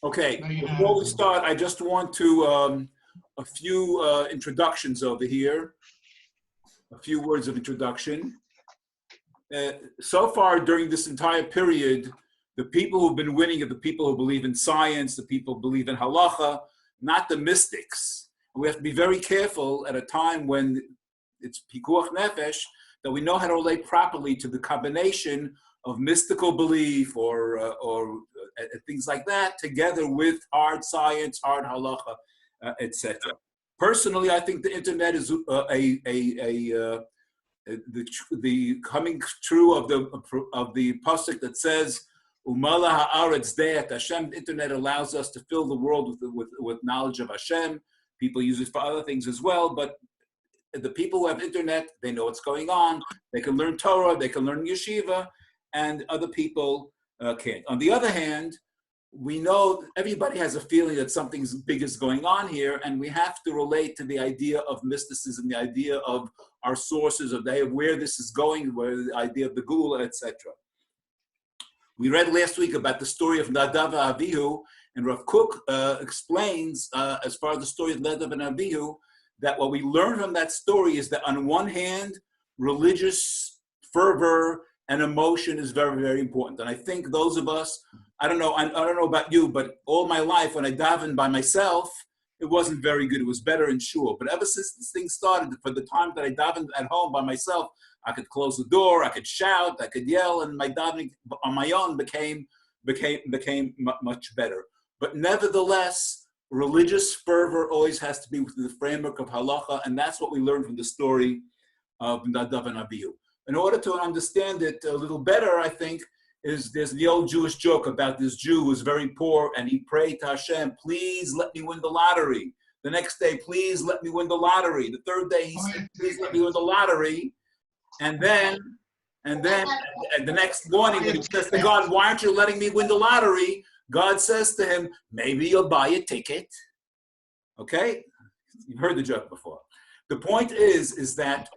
Okay, before we start, I just want to, a few introductions over here, a few words of introduction. So far during this entire period, the people who've been winning are the people who believe in science, the people who believe in halacha, not the mystics. And we have to be very careful at a time when it's pikuach nefesh, that we know how to relate properly to the combination of mystical belief or things like that, together with hard science, hard halacha, etc. Personally, I think the internet is the coming true of the pasuk that says Umala haaretz de'et Hashem. The internet allows us to fill the world with knowledge of Hashem. People use it for other things as well, but the people who have internet, they know what's going on. They can learn Torah, they can learn yeshiva, and other people can't. On the other hand, we know everybody has a feeling that something big is going on here, and we have to relate to the idea of mysticism, the idea of our sources, of where this is going, where the idea of the Gula, etc. We read last week about the story of Nadav and Avihu, and Rav Kook explains, as far as the story of Nadav and Avihu, that what we learn from that story is that on one hand, religious fervor and emotion is very, very important. And I think those of us, I don't know about you, but all my life when I davened by myself, it wasn't very good. It was better in shul. But ever since this thing started, for the time that I davened at home by myself, I could close the door, I could shout, I could yell, and my davening on my own became much better. But nevertheless, religious fervor always has to be within the framework of halacha, and that's what we learned from the story of Nadav and Avihu. In order to understand it a little better, I think, there's the old Jewish joke about this Jew who was very poor, and he prayed to Hashem, please let me win the lottery. The next day, please let me win the lottery. The third day, he said, please let me win the lottery. And then the next morning, when he says to God, why aren't you letting me win the lottery? God says to him, maybe you'll buy a ticket. Okay? You've heard the joke before. The point is that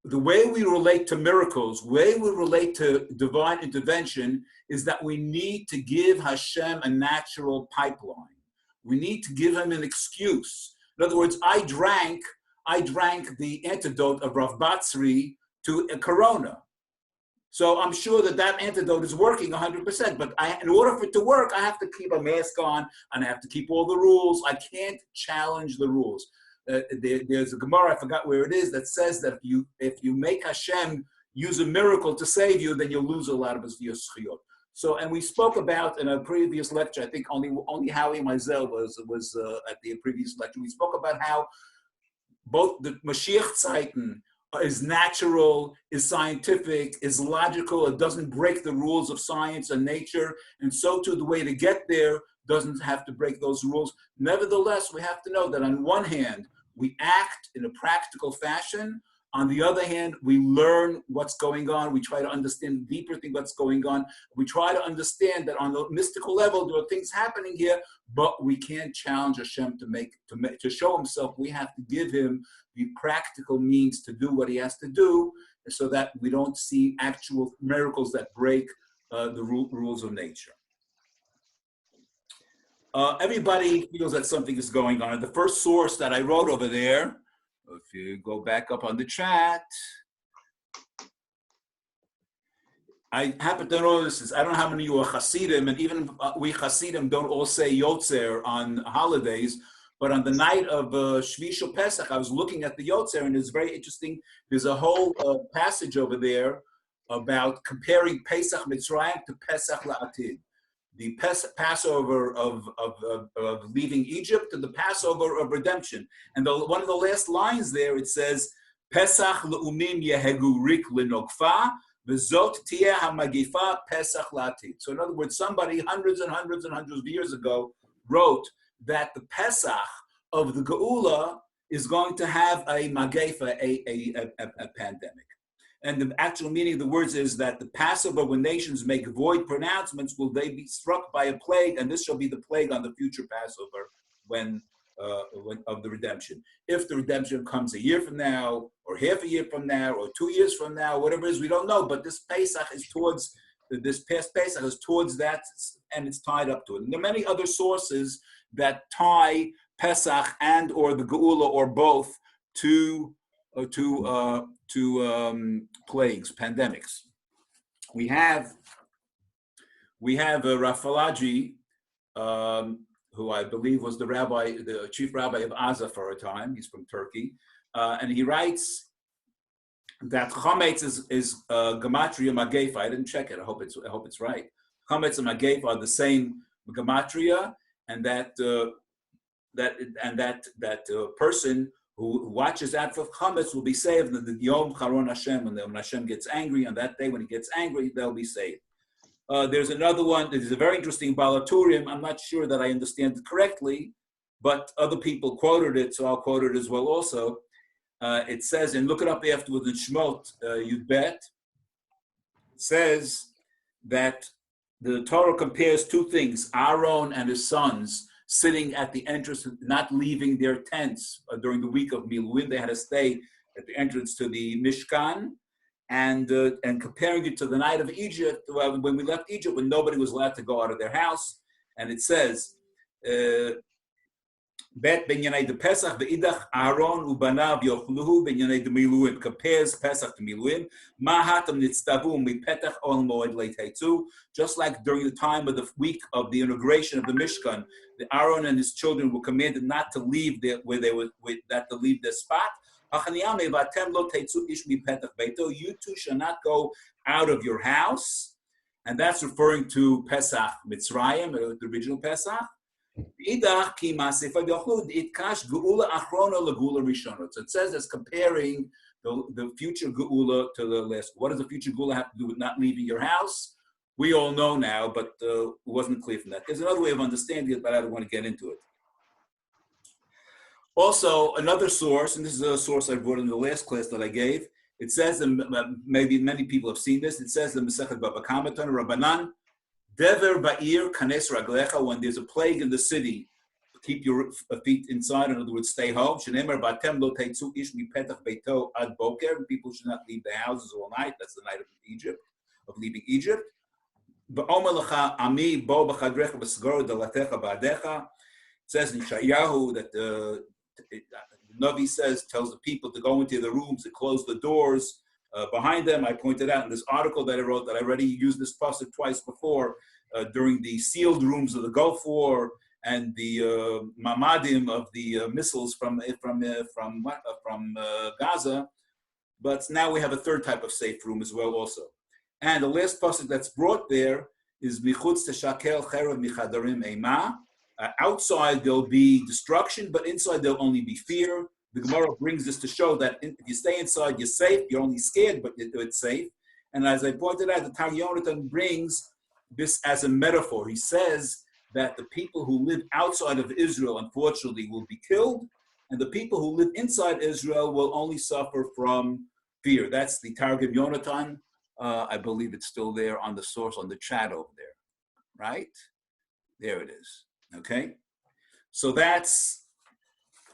the way we relate to miracles, the way we relate to divine intervention is that we need to give Hashem a natural pipeline. We need to give him an excuse. In other words, I drank the antidote of Rav Batsri to a corona. So I'm sure that antidote is working 100%, but in order for it to work, I have to keep a mask on and I have to keep all the rules. I can't challenge the rules. There's a Gemara, I forgot where it is, that says that if you make Hashem use a miracle to save you, then you'll lose a lot of his zchiyot. So, and we spoke about in a previous lecture, I think only Howie Mizell was at the previous lecture, we spoke about how both the Mashiach Zeiten is natural, is scientific, is logical, it doesn't break the rules of science and nature, and so too the way to get there doesn't have to break those rules. Nevertheless, we have to know that on one hand, we act in a practical fashion. On the other hand, we learn what's going on. We try to understand the deeper thing what's going on. We try to understand that on the mystical level, there are things happening here, but we can't challenge Hashem to show himself. We have to give him the practical means to do what he has to do so that we don't see actual miracles that break the rules of nature. Everybody feels that something is going on. The first source that I wrote over there, if you go back up on the chat, I happen to know this. I don't know how many of you are Hasidim, and even we Hasidim don't all say Yotzer on holidays, but on the night of Shvish Pesach, I was looking at the Yotzer, and it's very interesting. There's a whole passage over there about comparing Pesach Mitzrayim to Pesach La'atid. The Passover of leaving Egypt to the Passover of redemption. And one of the last lines there, it says, Pesach laoמים יהגו ריק לנגפה, וזאת תהיה המגיפה Pesach לעתיד. So in other words, somebody hundreds and hundreds and hundreds of years ago wrote that the Pesach of the Geula is going to have a magifa, a pandemic. And the actual meaning of the words is that the Passover, when nations make void pronouncements, will they be struck by a plague, and this shall be the plague on the future Passover when of the redemption. If the redemption comes a year from now, or half a year from now, or 2 years from now, whatever it is, we don't know. But this Pesach is towards this past Pesach is towards that, and it's tied up to it. And there are many other sources that tie Pesach and or the Geula or both to plagues, pandemics. We have Phaelagi, who I believe was the chief rabbi of Aza for a time. He's from Turkey, and he writes that chametz is gematria magifa. I didn't check it. I hope it's right. Chametz and magifa are the same gematria, and that person who watches out for chametz will be saved. The yom Xaron Hashem, when Hashem gets angry on that day, when he gets angry, they'll be saved. There's another one. There's a very interesting balaturium. I'm not sure that I understand it correctly, but other people quoted it, so I'll quote it as well also. It says, and look it up afterwards in Shemot, you bet. It says that the Torah compares two things, Aaron and his sons sitting at the entrance, not leaving their tents during the week of Miluim. They had to stay at the entrance to the Mishkan, and comparing it to the night of Egypt, when we left Egypt, when nobody was allowed to go out of their house. And it says, Bet benyanei de Pesach ve'idach Aaron ubanav yochluhu benyanei de Miluim, compares Pesach to Miluim. Mahatam nitztavu mipetach ol moed leitetzu. Just like during the time of the week of the inauguration of the Mishkan, the Aaron and his children were commanded not to leave to leave their spot. You too shall not go out of your house, and that's referring to Pesach Mitzrayim, the original Pesach. So it says it's comparing the future Geula to the last. What does the future Geula have to do with not leaving your house? We all know now, but it wasn't clear from that. There's another way of understanding it, but I don't want to get into it. Also, another source, and this is a source I brought in the last class that I gave. It says, and maybe many people have seen this, it says in Masechet Baba Kama Rabbanan, Dever Ba'ir Kanes Raglecha, when there's a plague in the city, keep your feet inside, in other words, stay home. Shenemer Batem Lo Teitzu Ish Mipetach Beito Ad Boker, people should not leave their houses all night. That's the night of leaving Egypt. Ba'omer Lecha Ami Bo B'chadrecha B'sgoro Delatecha Ba'adecha. It says in Shayahu that the Navi tells the people to go into the rooms and close the doors behind them. I pointed out in this article that I wrote that I already used this pasuk twice before during the sealed rooms of the Gulf War and the mamadim of the missiles from Gaza. But now we have a third type of safe room as well also. And the last pasuk that's brought there is Michutz teshakel cherev michadarim eima. Outside there'll be destruction, but inside there'll only be fear. The Gemara brings this to show that if you stay inside, you're safe. You're only scared, but it's safe. And as I pointed out, the Tar Yonatan brings this as a metaphor. He says that the people who live outside of Israel, unfortunately, will be killed, and the people who live inside Israel will only suffer from fear. That's the Targum Yonatan. I believe it's still there on the source, on the chat over there, right? There it is. Okay, so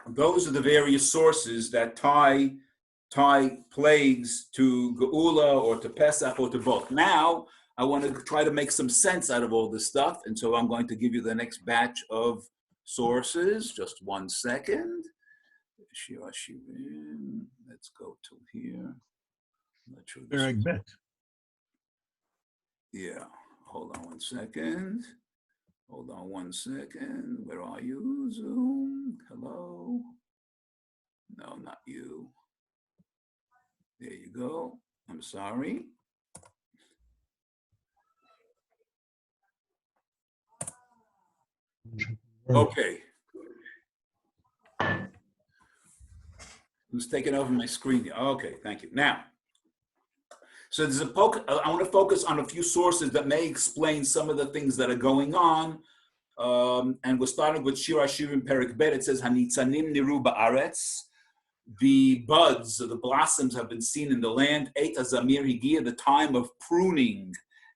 those are the various sources that tie plagues to Geula or to Pesach or to both. Now, I want to try to make some sense out of all this stuff, and so I'm going to give you the next batch of sources. Just 1 second. Let's go to here. I'm not sure. Very good. Yeah, hold on 1 second. Hold on 1 second. Where are you, Zoom? Hello? No, not you. There you go. I'm sorry. Okay. Who's taking over my screen? Okay, thank you. Now, so there's I want to focus on a few sources that may explain some of the things that are going on. And we're starting with Shir Hashirim Perek Bet. It says, Hanitzanim niru ba'aretz. The buds, or the blossoms have been seen in the land. Eit azamir higia, the time of pruning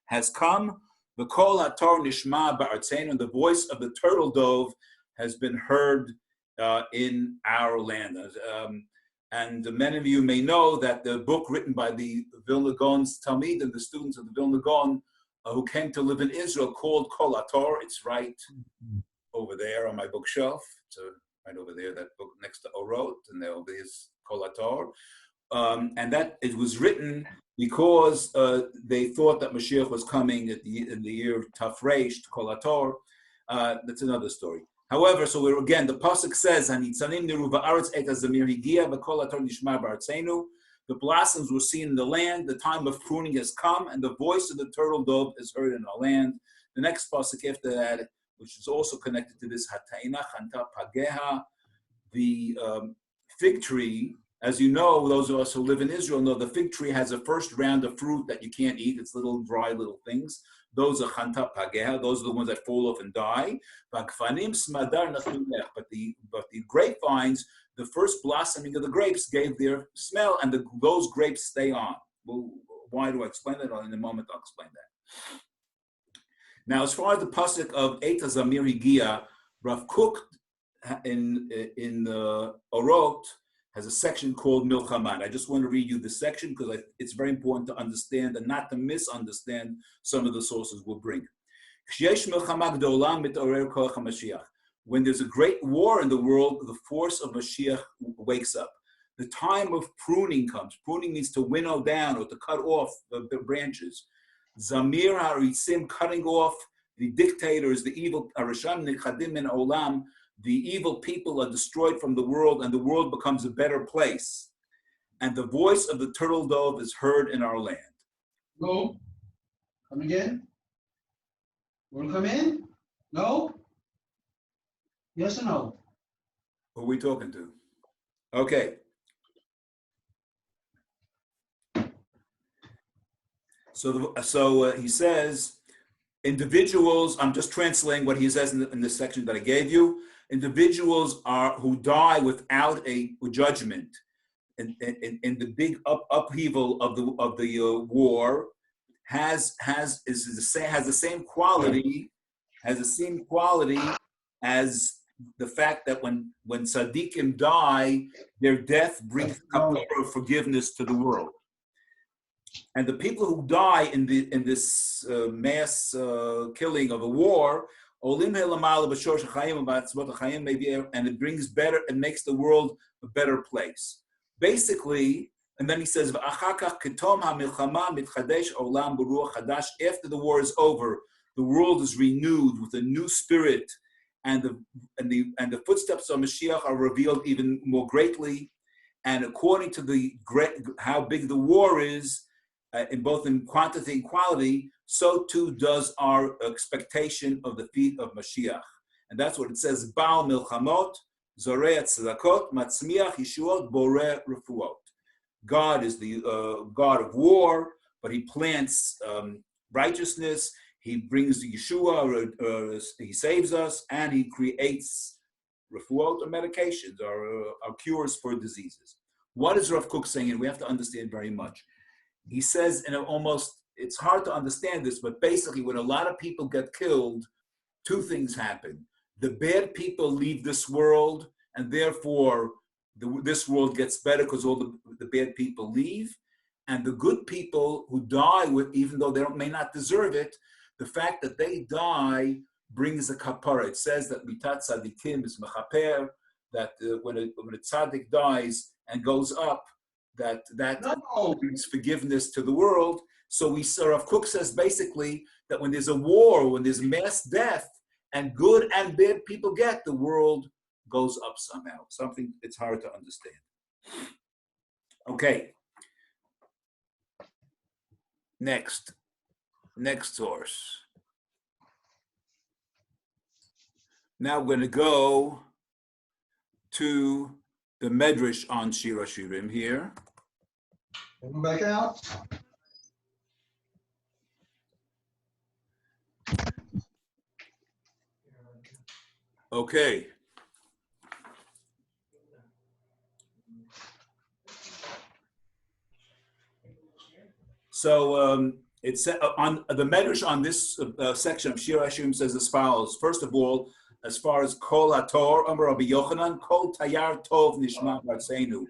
has come. The kol hator nishma ba'artzeinu, the voice of the turtle dove has been heard in our land. And many of you may know that the book written by the Vilna Gaon's Talmid and the students of the Vilna Gaon who came to live in Israel called Kolator. It's right over there on my bookshelf. It's right over there, that book next to Orot, and there over is Kolator. And that it was written because they thought that Mashiach was coming in the year Tafresh, Kolator. That's another story. However, so we're again, the pasuk says, "Hanitzanim niru va'aretz et hazamir higia v'kol hator nishma ba'artzenu." The blossoms were seen in the land. The time of pruning has come, and the voice of the turtle dove is heard in our land. The next pasuk after that, which is also connected to this, "Hataina chanta pageha," the fig tree. As you know, those of us who live in Israel know the fig tree has a first round of fruit that you can't eat. It's little dry little things. Those are chanta pageha. Those are the ones that fall off and die. But the grapevines, the first blossoming of the grapes gave their smell, and those grapes stay on. Well, why do I explain that? In a moment, I'll explain that. Now, as far as the pasuk of Eita Zamir Higia, Rav Kook in Orot has a section called Milchaman. I just want to read you the section because it's very important to understand and not to misunderstand some of the sources we'll bring. When there's a great war in the world, the force of Mashiach wakes up. The time of pruning comes. Pruning means to winnow down or to cut off the branches. Zamir haritzim, cutting off the dictators, the evil arasham nechadim min olam. The evil people are destroyed from the world, and the world becomes a better place. And the voice of the turtle dove is heard in our land. No. Come again? Want to come in? No? Yes or no? Who are we talking to? Okay. So he says, individuals, I'm just translating what he says in the section that I gave you. Individuals who die without a judgment in the big upheaval of the war has the same quality as the fact that when tzaddikim die, their death brings kapara of forgiveness to the world. And the people who die in this mass killing of a war, and it brings better, it makes the world a better place. Basically, and then he says, after the war is over, the world is renewed with a new spirit, and the footsteps of Mashiach are revealed even more greatly. And according to how big the war is, in both in quantity and quality, so too does our expectation of the feet of Mashiach. And that's what it says, Baal milchamot, zorei tzedakot, matzmiach yeshuot, boreh refuot. God is the God of war, but he plants righteousness, he brings the Yeshua, he saves us, and he creates refuot, or medications, or cures for diseases. What is Rav Kook saying? And we have to understand very much. He says, and it's hard to understand this, but basically when a lot of people get killed, two things happen. The bad people leave this world, and therefore this world gets better because all the bad people leave. And the good people who die, even though they may not deserve it, the fact that they die brings a kapara. It says that mitat tzadikim is mechaper, that when a tzaddik dies and goes up, that brings forgiveness to the world. So Rav Kook says basically that when there's a war, when there's mass death, and good and bad people the world goes up somehow. Something it's hard to understand. Okay. Next source. Now we're going to go to the Medrash on Shir HaShirim here. Go back out. Okay. So it's on the Medrash on this section of Shir HaShirim says as follows. First of all, as far as Kol HaTor, Amar Rabbi Yochanan, Kol Tayar Tov Nishma B'Artzeinu.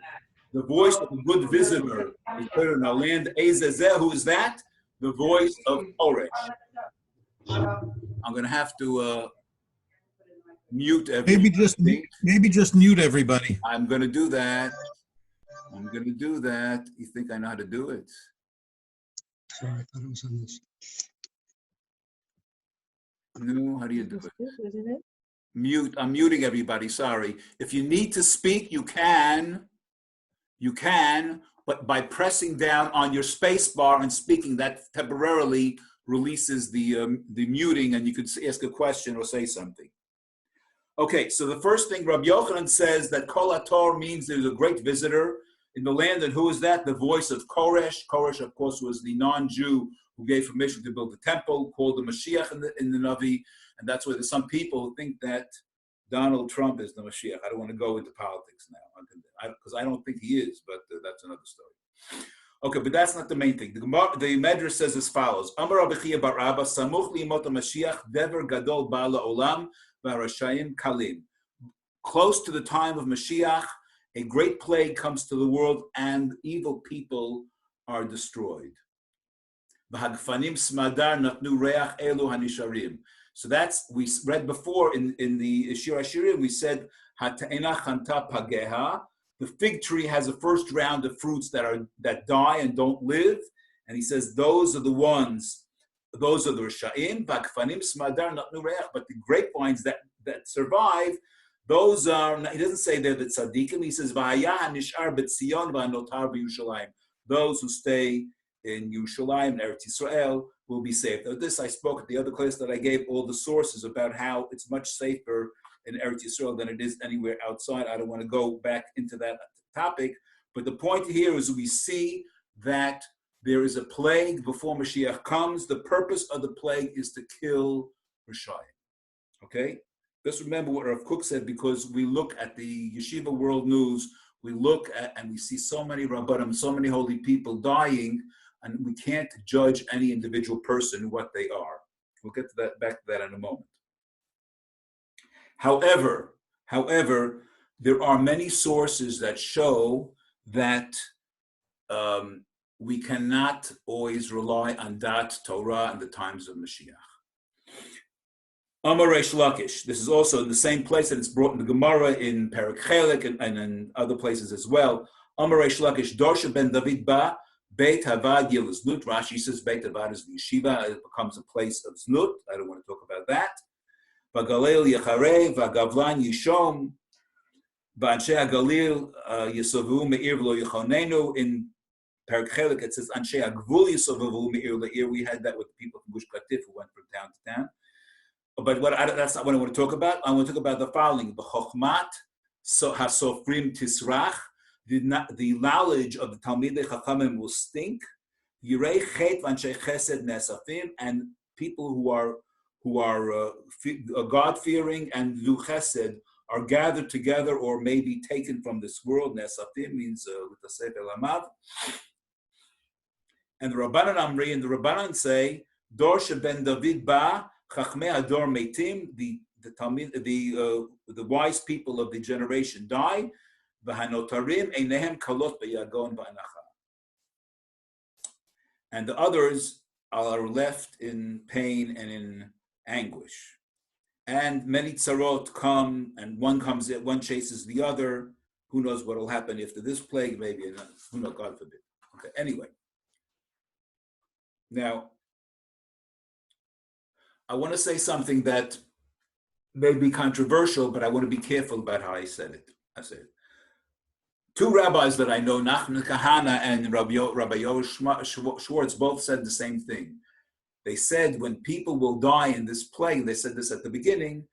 The voice of a good visitor is heard in our land. Ezezeh, who is that? the voice of Koresh. I'm going to have to mute everybody. Maybe just mute everybody. I'm going to do that. You think I know how to do it? Sorry, I thought it was on this. No, how do you do it? Mute. I'm muting everybody. Sorry. If you need to speak, you can, but by pressing down on your space bar and speaking, that temporarily releases the muting, and you could ask a question or say something. Okay, so the first thing, Rabbi Yochanan says that Kol HaTor means there's a great visitor in the land, and who is that? The voice of Koresh. Koresh, of course, was the non-Jew who gave permission to build the temple, called the Mashiach in the Navi, and that's why there's some people who think that Donald Trump is the Mashiach. I don't want to go into politics now, because I don't think he is, but that's another story. Okay, but that's not the main thing. The Medrash says as follows: Amar Rabbi Chiya bar Abba, samuch li'imot Mashiach, dever gadol ba la'olam v'harashayim kalim. Close to the time of Mashiach, a great plague comes to the world, and evil people are destroyed. V'hagfanim smadar natnu reach elu hanisharim. So that's, we read before in the Shir HaShirim, we said, Hata'ena chanta pageha. The fig tree has a first round of fruits that die and don't live. And he says, those are the ones, those are the Risha'im, V'hagfanim smadar natnu reach. But the grapevines that survive, those are, he doesn't say they're the tzaddikim, he says, V'haya hanishar b'tzion v'anotar b'Yushalayim. Those who stay in Yerushalayim and Eretz Yisrael will be saved. Now, this I spoke at the other class that I gave all the sources about how it's much safer in Eretz Yisrael than it is anywhere outside. I don't want to go back into that topic, but the point here is we see that there is a plague before Mashiach comes. The purpose of the plague is to kill Rishayim. Okay? Just remember what Rav Kook said, because we look at the Yeshiva World News, we look at and we see so many Rabbanim, so many holy people dying, and we can't judge any individual person what they are. We'll get to that, back to that in a moment. However, there are many sources that show that we cannot always rely on Dat Torah in the times of Mashiach. Amar Reish Lakish. This is also in the same place that it's brought in the Gemara in Perek Chelek and in other places as well. Amar Reish Lakish, Dosha ben David ba, Beit Havad Yil Znut. Rashi says Beit Havad is the yeshiva. It becomes a place of Znut. I don't want to talk about that. Vagalil Yecharei, Vagavlan Yishom, V'anshe HaGalil Yisovu Me'ir V'lo Yechonenu. In Perek Chelek it says Anshe HaGvul Yisovu Me'ir Le'ir. We had that with the people from Gush Katif who went from town to town. But that's not what I want to talk about. I want to talk about the following: the Chochmat Hasofrim Tisrach, the knowledge of the Talmidei Chachamim will stink. Yirei Chet v'Anshe Chesed Nesafim, and people who are God-fearing and do Chesed are gathered together, or maybe taken from this world. Nesafim means with the Sefer Lamav. And the Rabbanan Amri and the Rabbanan say, Dorshei ben David ba. Chachmei Ador Meitim, the wise people of the generation die. V'hanotarim einehem kalot beyagon v'anacha. And the others are left in pain and in anguish. And many tzarot come, and one chases the other. Who knows what will happen after this plague? Maybe another. Who knows? God forbid. Okay. Anyway, now, I want to say something that may be controversial, but I want to be careful about how I said it. Two rabbis that I know, Nachman Kahana and Rabbi Yoel Schwartz, both said the same thing. They said when people will die in this plague, they said this at the beginning,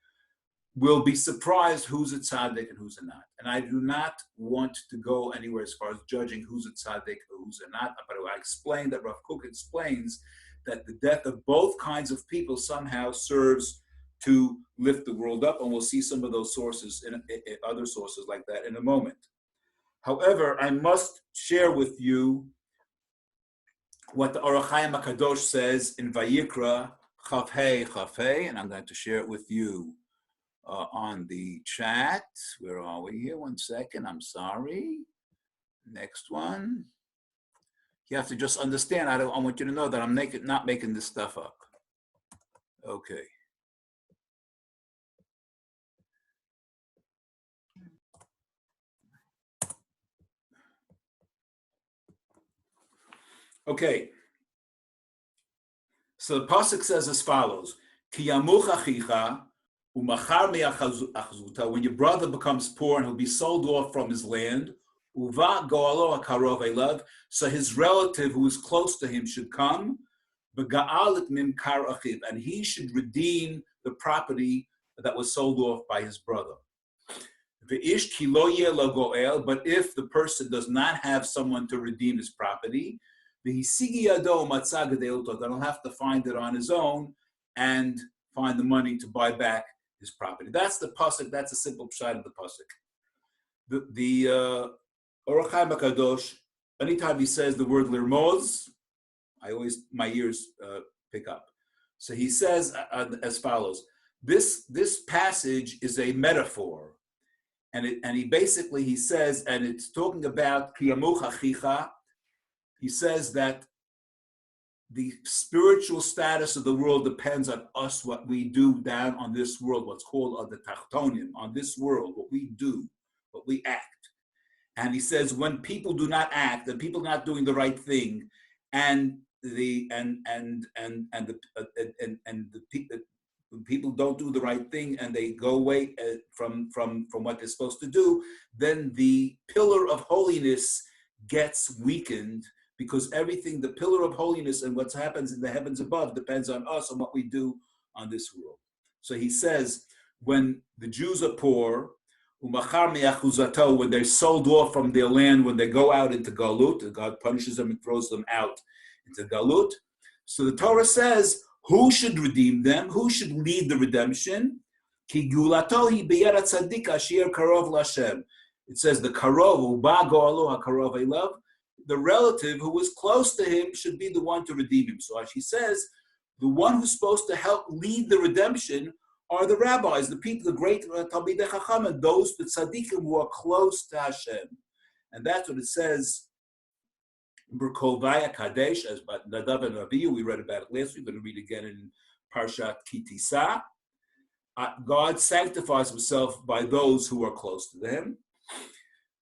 we'll be surprised who's a tzaddik and who's a not. And I do not want to go anywhere as far as judging who's a tzaddik or who's a not, but I explained that Rav Kook explains that the death of both kinds of people somehow serves to lift the world up, and we'll see some of those sources in other sources like that in a moment. However, I must share with you what the Orach Chaim HaKadosh says in Vayikra Chaf Hey, and I'm going to share it with you on the chat. Where are we here? 1 second, I'm sorry. Next one. You have to just understand. I want you to know that I'm not making this stuff up. Okay. Okay. So the pasuk says as follows: Ki yamuch achicha umachar me'achzuta. When your brother becomes poor and he'll be sold off from his land, uva goalo hakarov elav. So his relative who is close to him should come, bega'alit mimkar achiv, and he should redeem the property that was sold off by his brother. Ve'ish ki lo yeh lo goel. But if the person does not have someone to redeem his property, then he'll have to find it on his own and find the money to buy back his property. That's the pasuk. That's a simple side of the pasuk. The Orach Chaim HaKadosh, anytime he says the word lirmoz, my ears pick up. So he says as follows: This passage is a metaphor, and he says, and it's talking about ki yamuch achicha. He says that the spiritual status of the world depends on us, what we do down on this world, what's called the tachtonim, on this world, what we do, what we act. And he says when people do not act, and people not doing the right thing, and people don't do the right thing and they go away from what they're supposed to do, then the pillar of holiness gets weakened, because everything, the pillar of holiness and what happens in the heavens above depends on us and what we do on this world. So he says, when the Jews are poor, when they're sold off from their land, when they go out into Galut, God punishes them and throws them out into Galut. So the Torah says, who should redeem them? Who should lead the redemption? It says the karov, the relative who was close to him should be the one to redeem him. So as she says, the one who's supposed to help lead the redemption are the rabbis, the people, the great Talmidei Chacham, those the tzaddikim who are close to Hashem. And that's what it says in Berkovaya Kadesh, as Nadav and Avihu, we read about it last week, we're going to read again in Parshat Kitisa. God sanctifies himself by those who are close to him.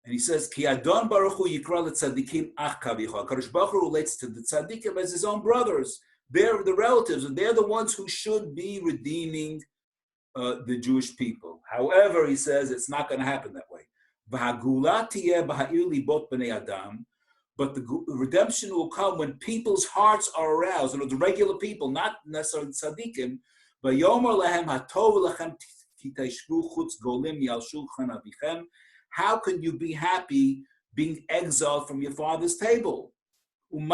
And he says, Ki Adon Baruch Hu Yikra L'Tzadikim Ach Kavicha. HaKadosh Baruch Hu relates to the tzaddikim as his own brothers. They're the relatives, and they're the ones who should be redeeming the Jewish people. However, he says it's not going to happen that way. V'hagula tiyeh b'ha'ir libot b'nei Adam. But the redemption will come when people's hearts are aroused, and the regular people, not necessarily tzaddikim. V'yomer lahem hatov lachem titeshvu chutz golim yal shulchan avichem. How can you be happy being exiled from your father's table? And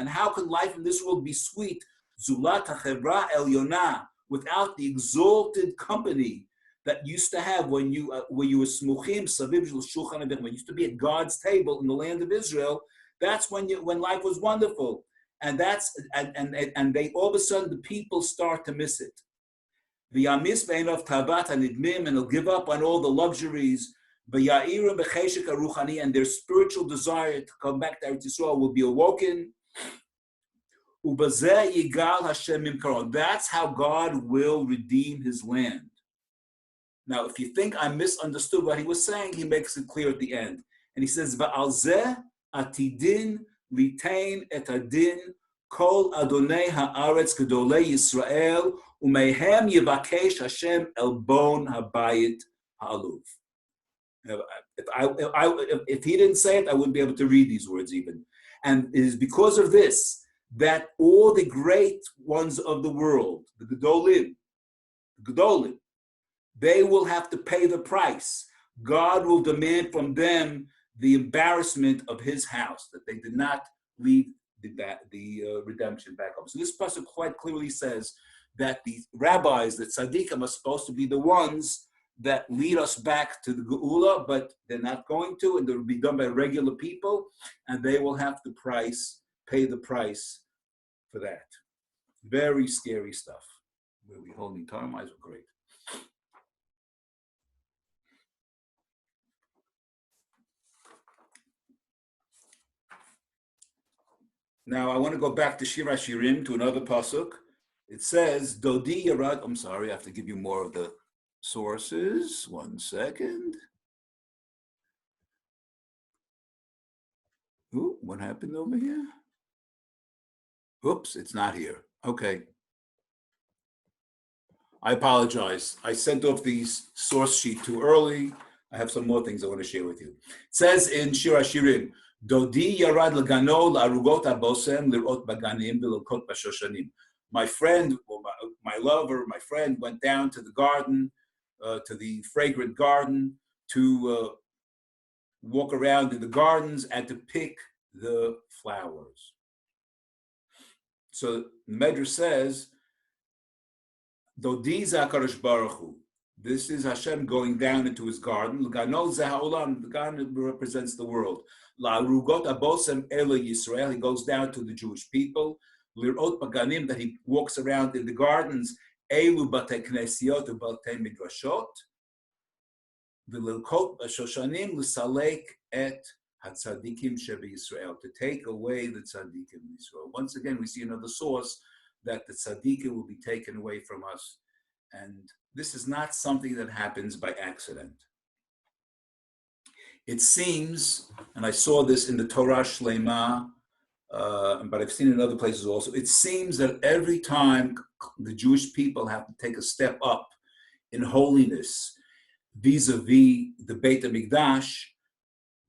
how can life in this world be sweet? Zulat hachevra elyona, without the exalted company that used to have when you were smuchim saviv shulchan avichem, when you used to be at God's table in the land of Israel. That's when life was wonderful, and they all of a sudden the people start to miss it. V'yamis ve'enov tavat hanidmim, and they'll give up on all the luxuries. V'ya'irim b'cheshek haruchani, and their spiritual desire to come back to Eretz Yisrael will be awoken. Ubazeh yigal Hashem mimkaron. That's how God will redeem his land. Now, if you think I misunderstood what he was saying, he makes it clear at the end. And he says, Va'alzeh atidin litain et adin kol adonai haaretz gedolei Yisrael umehem yivakesh Hashem elbon habayit ha'aluv. If he didn't say it, I wouldn't be able to read these words even. And it is because of this that all the great ones of the world, the Gedolim, they will have to pay the price. God will demand from them the embarrassment of his house, that they did not lead the redemption back home. So this passage quite clearly says that the rabbis, the tzaddikim, are supposed to be the ones that lead us back to the Geula, but they're not going to, and they'll be done by regular people, and they will have to pay the price for that. Very scary stuff. Where we holding time, eyes were great. Now I want to go back to Shir HaShirim, to another pasuk. It says, Dodi Yarad, I'm sorry, I have to give you more of the sources. 1 second. Ooh, what happened over here? Oops, it's not here. Okay. I apologize. I sent off the source sheet too early. I have some more things I want to share with you. It says in Shir HaShirim, Dodi yarad l'gano la'arugot abosem lirot baganim v'lokot b'shoshanim. My friend, or my lover, my friend went down to the garden, to the fragrant garden, to walk around in the gardens and to pick the flowers. So the Medrash says, Dodi zakarosh baruch hu. This is Hashem going down into his garden. The garden represents the world. La'arugot abosem elo Yisrael. He goes down to the Jewish people. Lirot baganim, that he walks around in the gardens. Elu batei knesiot u'batei midrashot. V'lilkot b'shoshanim l'salek et hatzadikim shebi Yisrael, to take away the tzadikim in Israel. Once again, we see another source that the tzadikim will be taken away from us. And this is not something that happens by accident. It seems, and I saw this in the Torah Shlema, but I've seen it in other places also, it seems that every time the Jewish people have to take a step up in holiness vis-a-vis the Beit HaMikdash,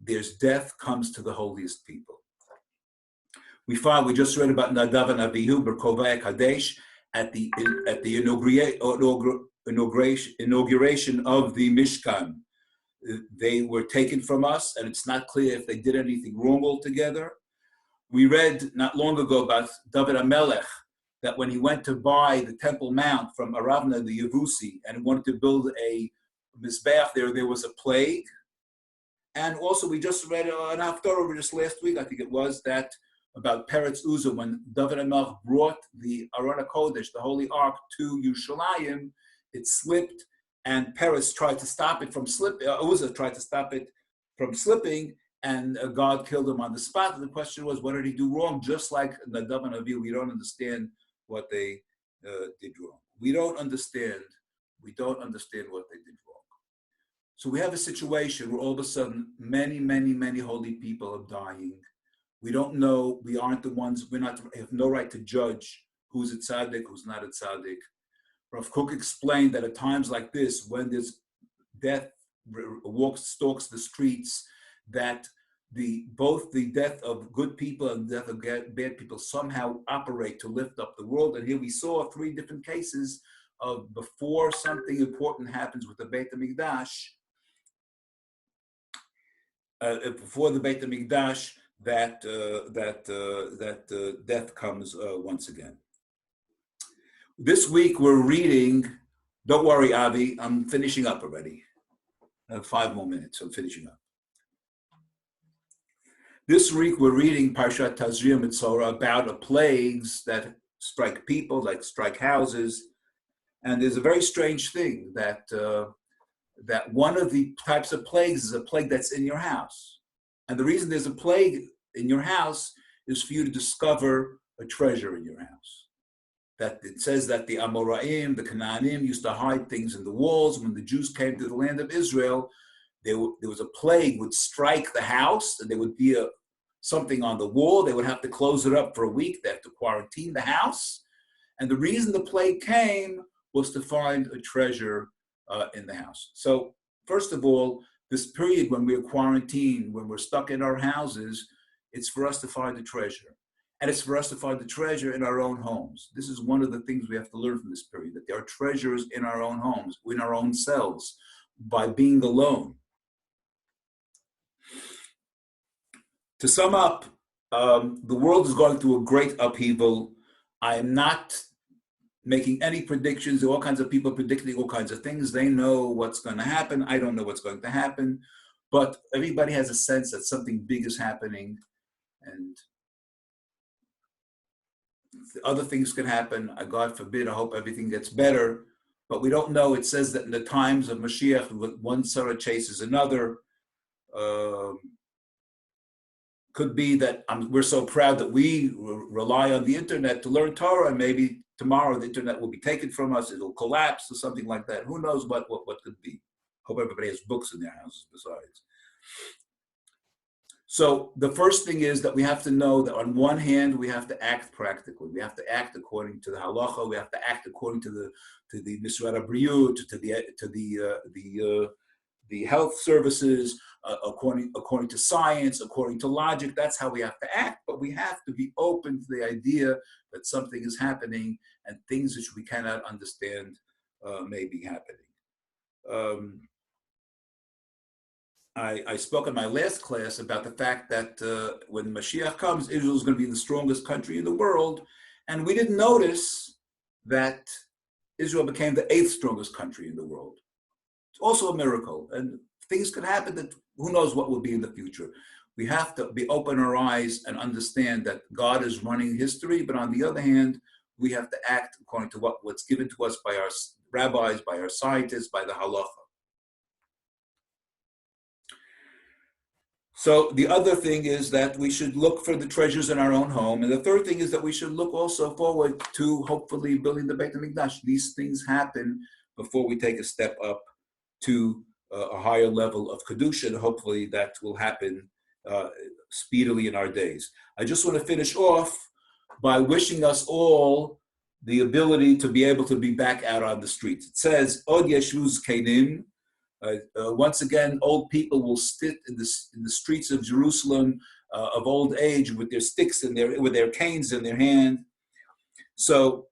there's death comes to the holiest people. We just read about Nadav and Avihu, Berkovai Kadesh, at the inauguration of the Mishkan. They were taken from us, and it's not clear if they did anything wrong altogether. We read not long ago about David HaMelech, that when he went to buy the Temple Mount from Aravna the Yevusi and wanted to build a Mizbeach there was a plague. And also we just read an Haftarah just last week, I think it was, that about Peretz Uzzah, when David HaMelech brought the Aron HaKodesh, the Holy Ark, to Yerushalayim, it slipped, and Peretz tried to stop it from slipping, Uzzah tried to stop it from slipping, and God killed him on the spot. And the question was, what did he do wrong? Just like Nadav and Avihu, we don't understand what they did wrong. We don't understand what they did wrong. So we have a situation where all of a sudden, many, many, many holy people are dying. We don't know, we aren't the ones, we have no right to judge who's a tzaddik, who's not a tzaddik. Rav Kook explained that at times like this, when there's death stalks the streets, that both the death of good people and the death of bad people somehow operate to lift up the world. And here we saw 3 different cases of before something important happens with the Beit HaMikdash, before the Beit HaMikdash, that death comes once again. This week we're reading, don't worry, Avi, I'm finishing up already. I have 5 more minutes, I'm finishing up. This week we're reading Parshat Tazria Mitzorah about the plagues that strike people, like strike houses. And there's a very strange thing that one of the types of plagues is a plague that's in your house. And the reason there's a plague in your house is for you to discover a treasure in your house. That it says that the Amoraim, the Canaanim, used to hide things in the walls. When the Jews came to the land of Israel, there was a plague would strike the house, and there would be something on the wall. They would have to close it up for a week. They have to quarantine the house. And the reason the plague came was to find a treasure in the house. So first of all, this period when we're quarantined, when we're stuck in our houses, it's for us to find a treasure. And it's for us to find the treasure in our own homes. This is one of the things we have to learn from this period, that there are treasures in our own homes, in our own selves, by being alone. To sum up, the world is going through a great upheaval. I am not making any predictions. There are all kinds of people predicting all kinds of things. They know what's going to happen. I don't know what's going to happen. But everybody has a sense that something big is happening. And other things can happen. God forbid, I hope everything gets better. But we don't know. It says that in the times of Mashiach, one Sarah chases another. could be that we're so proud that we rely on the internet to learn Torah, and maybe tomorrow the internet will be taken from us, it'll collapse or something like that. Who knows what could be. Hope everybody has books in their houses besides. So the first thing is that we have to know that on one hand, we have to act practically. We have to act according to the halacha. We have to act according to the Misrad HaBriyut, to the health services, according to science, according to logic. That's how we have to act. But we have to be open to the idea that something is happening and things which we cannot understand may be happening. I spoke in my last class about the fact that when Mashiach comes, Israel is going to be the strongest country in the world. And we didn't notice that Israel became the 8th strongest country in the world. It's also a miracle. And things could happen that who knows what will be in the future. We have to be open our eyes and understand that God is running history. But on the other hand, we have to act according to what's given to us by our rabbis, by our scientists, by the halacha. So the other thing is that we should look for the treasures in our own home. And the third thing is that we should look also forward to hopefully building the Beit HaMikdash. These things happen before we take a step up to a higher level of Kedusha, and hopefully that will happen speedily in our days. I just want to finish off by wishing us all the ability to be able to be back out on the streets. It says, Od Yeshvuz Kedim. Once again, old people will sit in the streets of Jerusalem of old age with their sticks and with their canes in their hand. So,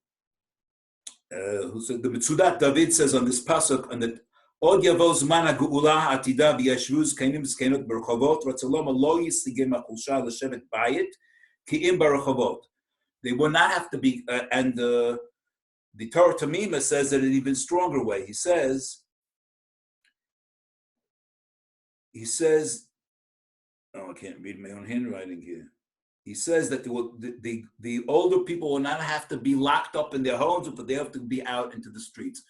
the Metzudat David says on this pasuk, and that Od Yavo Zman HaGeula Atida V'Yashvuz Kenim Zkenot B'Rechovot Ratzalom Lo Yisigim HaChulsha L'Shevet Bayit Ki'im B'Rechovot. They will not have to be, and the Torah Tamima says that in an even stronger way. He says, oh, I can't read my own handwriting here. He says that the older people will not have to be locked up in their homes, but they have to be out into the streets.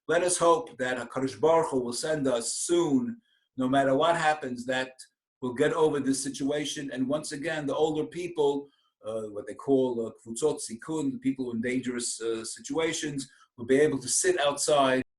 Let us hope that HaKadosh Baruch Hu will send us soon, no matter what happens, that we'll get over this situation. And once again, the older people, what they call Kvutzot Sikun, the people in dangerous situations, will be able to sit outside